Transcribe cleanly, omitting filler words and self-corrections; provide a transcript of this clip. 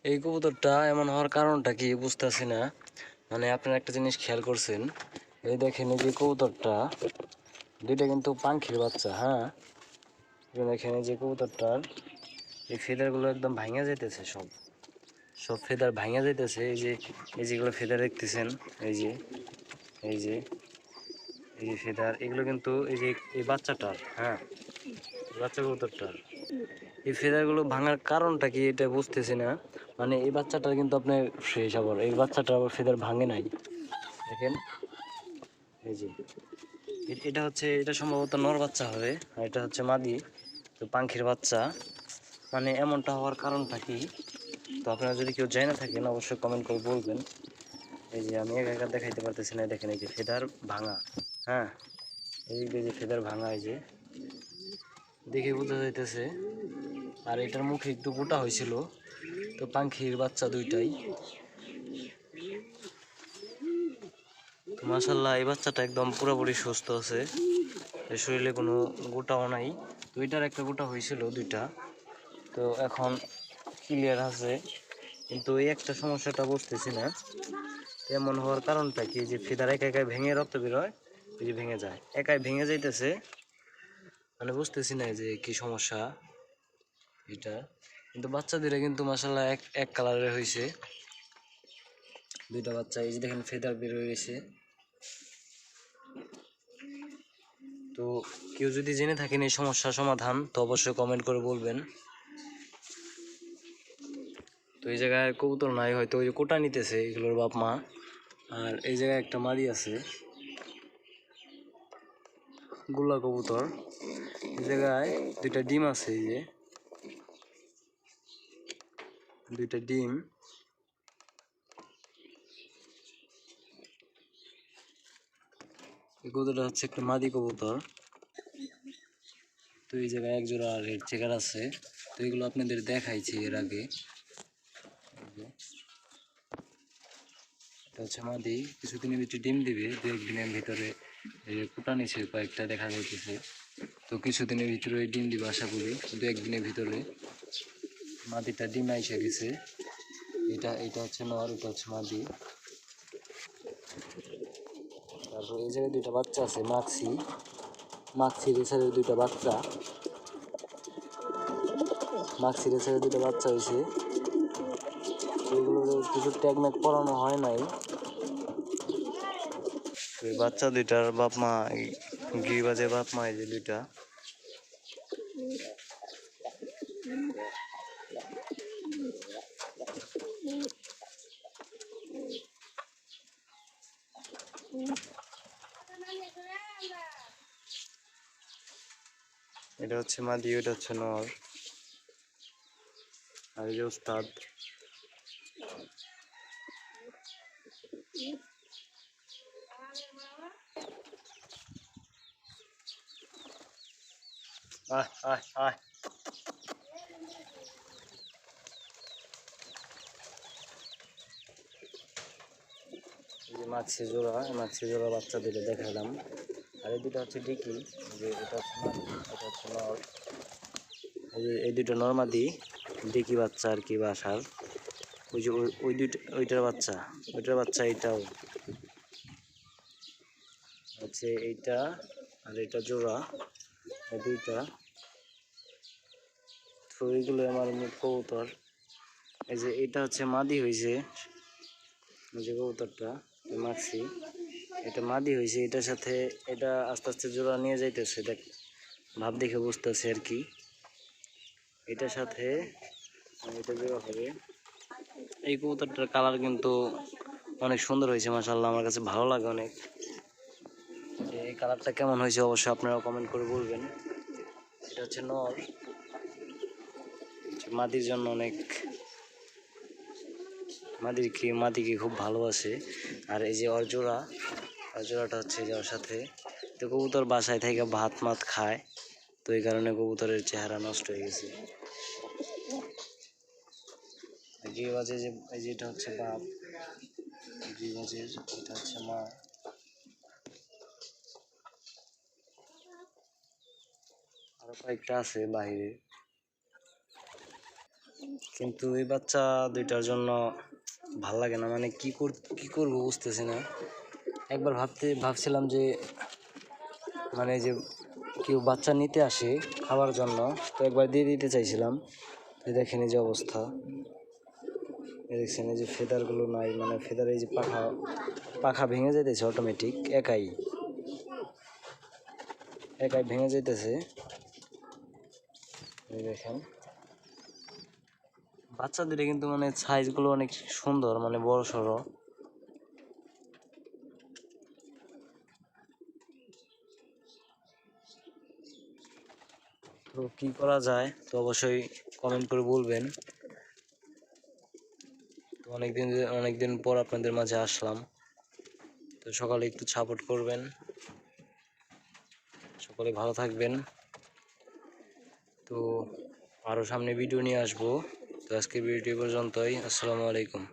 এই কবুতরটা এমন হওয়ার কারণটা কি বুঝতেছি না। মানে আপনারা একটা জিনিস খেয়াল করছেন, এই দেখেন এই যে কবুতরটা দুইটা কিন্তু পাখির বাচ্চা। হ্যাঁ, দেখেন এই যে কবুতরটার এই ফেদারগুলো একদম ভাঙা যাইতেছে, সব সব ফেদার ভাঙা যাইতেছে। এই যেগুলো ফেদার দেখতেছেন, এই যে এই যে এই যে ফেদার, এগুলো কিন্তু এই যে এই বাচ্চাটার, হ্যাঁ বাচ্চা কবুতরটার এই ফেদারগুলো ভাঙার কারণটা কি এটা বুঝতেছি না। মানে এই বাচ্চাটার কিন্তু আপনার ফ্রেশ, আবার এই বাচ্চাটার আবার ফেদার ভাঙে নাই। দেখেন এই যে এটা সম্ভবত নর বাচ্চা হবে, আর এটা হচ্ছে মাদি, তো পাখির বাচ্চা। মানে এমনটা হওয়ার কারণটা কি, তো আপনারা যদি কেউ জানা থাকেন অবশ্যই কমেন্ট করে বলবেন। এই যে আমি একা একা দেখাইতে পারতেছি না, দেখেন এই যে ফেদার ভাঙা। হ্যাঁ, এই যে ফেদার ভাঙা, এই যে দেখে বোঝা যাইতেছে। আর এটার মুখে একটু গোটা হয়েছিল, তো পাখির বাচ্চা দুইটাই। তো মাশাল্লাহ এই বাচ্চাটা একদম পুরোপুরি সুস্থ আছে, এর শরীরে কোনো গোটাও নাই। তো এটার একটা গোটা হয়েছিল দুইটা, তো এখন ক্লিয়ার আছে। কিন্তু এই একটা সমস্যাটা বুঝতেছি না, এমন হওয়ার কারণটা কি, যে ফিদার একা একাই ভেঙে রক্ত বেরোয়, ওই যে ভেঙে যায়, একাই ভেঙে যাইতেছে। মানে বুঝতেছি না যে কি সমস্যা এটা। কিন্তু বাচ্চা দুইটা কিন্তু মাশাল্লাহ এক এক কালারের হয়েছে দুইটা বাচ্চা। এই যে দেখেন ফেদার বের হয়ে গেছে। তো কেউ যদি জেনে থাকেন এই সমস্যার সমাধান, তো অবশ্যই কমেন্ট করে বলবেন। তো এই জায়গায় কবুতর নাই, হয়তো ওই যে কোটা নিতেছে এগুলোর বাপ মা। আর এই জায়গায় একটা মাদি আছে, গোল্লা কবুতর। এই জায়গায় দুইটা ডিম আছে, এই যে দুইটা ডিম। এই কবুতরটা হচ্ছে একটা মাদি কবুতর। তো এই জায়গায় এক জোড়া রেড চেকার আছে, তো এগুলো আপনাদের দেখাইছি এর আগে। এটা হচ্ছে মাদি, কিছুদিনের ভিতরে ডিম দিবে, দু একদিনের ভিতরে। এই যে কুটা নিচে কয়েকটা দেখা যাইতেছে, তো কিছুদিনের ভিতরে ডিম দিবে আশা করি, দু একদিনের ভিতরে। মাদিটা ডিম আইসা গেছে। এটা এটা হচ্ছে নর, এটা হচ্ছে মাদি। তারপর এই জায়গায় দুইটা বাচ্চা আছে, মাক্সি মাক্সি রেসারের দুইটা বাচ্চা। মাক্সি রেসারের দুইটা বাচ্চা হয়েছে, এগুলো কিছু ট্যাগ ম্যাগ পরানো হয় নাই। ওই বাচ্চা দুইটার বাপ মা, গিরিবাজের বাপ মা, এই যে দুইটা। এটা হচ্ছে মাদি, ওটা হচ্ছে নর। আর এই যে উস্তাদ। আহ আহ আহ এই যে মাছি জোড়া বাচ্চা দুটো দেখালাম। আর এই দুটো হচ্ছে ডিকি, যে এটা হচ্ছে মাদি, এটা হচ্ছে নর। এই যে এই দুটো নর্মাদি ডিকি বাচ্চা আর কি বাসার। ওই যে ওই দুইটা, ওইটার বাচ্চা এইটাও হচ্ছে এইটা। আর এটা জোড়া, এই দুইটা। তো এইগুলো আমার কবুতর। এই যে এটা হচ্ছে মাদি হয়েছে, এই যে কবুতরটা মারছি, এটা মাদি হয়েছে। এটার সাথে এটা আস্তে আস্তে জোড়া নিয়ে যাইতেছে, দেখ ভাব দেখে বুঝতেছে আর কি। এটার সাথে এটা জোড়া হবে। এই কবুতরটার কালার কিন্তু অনেক সুন্দর হয়েছে মাশাআল্লাহ, আমার কাছে ভালো লাগে অনেক। এই কালারটা কেমন হয়েছে অবশ্যই আপনারা কমেন্ট করে বলবেন। এটা হচ্ছে নর, মাদির জন্য অনেক, মাদিকে খুব ভালোবাসে। আর এই যে অর্জোড়াটা হচ্ছে যাওয়ার সাথে। তো কবুতর বাসায় থেকে ভাত মাত খায়, তো এই কারণে কবুতরের চেহারা নষ্ট হয়ে গেছে। গিরিবাজে যে এই যে এটা হচ্ছে বাপ, গিরিবাজের এটা হচ্ছে মা। আরো কয়েকটা আছে বাহিরে। কিন্তু এই বাচ্চা দুইটার জন্য ভাল লাগে না, মানে কি করবো বুঝতেছি না। একবার ভাবছিলাম যে মানে যে কেউ বাচ্চা নিতে আসে খাওয়ার জন্য, তো একবার দিয়ে দিতে চাইছিলাম। এই দেখেন এই যে অবস্থা, এই দেখছেন এই যে ফেদারগুলো নাই, মানে ফেদার এই যে পাখা পাখা ভেঙে যেতেছে অটোমেটিক, একাই একাই ভেঙে যেতেছে। এই দেখেন বাচ্চাদের কিন্তু মানে সাইজগুলো অনেক সুন্দর, মানে বড় সড়ো। তো কি করা যায় তো অবশ্যই কমেন্ট করে বলবেন। তো অনেকদিন পর আপনাদের মাঝে আসলাম, তো সকালে একটু সাপোর্ট করবেন, সকলে ভালো থাকবেন। তো আরও সামনে ভিডিও নিয়ে আসবো। তো আজকের ভিডিও পর্যন্তই। আসসালামু আলাইকুম।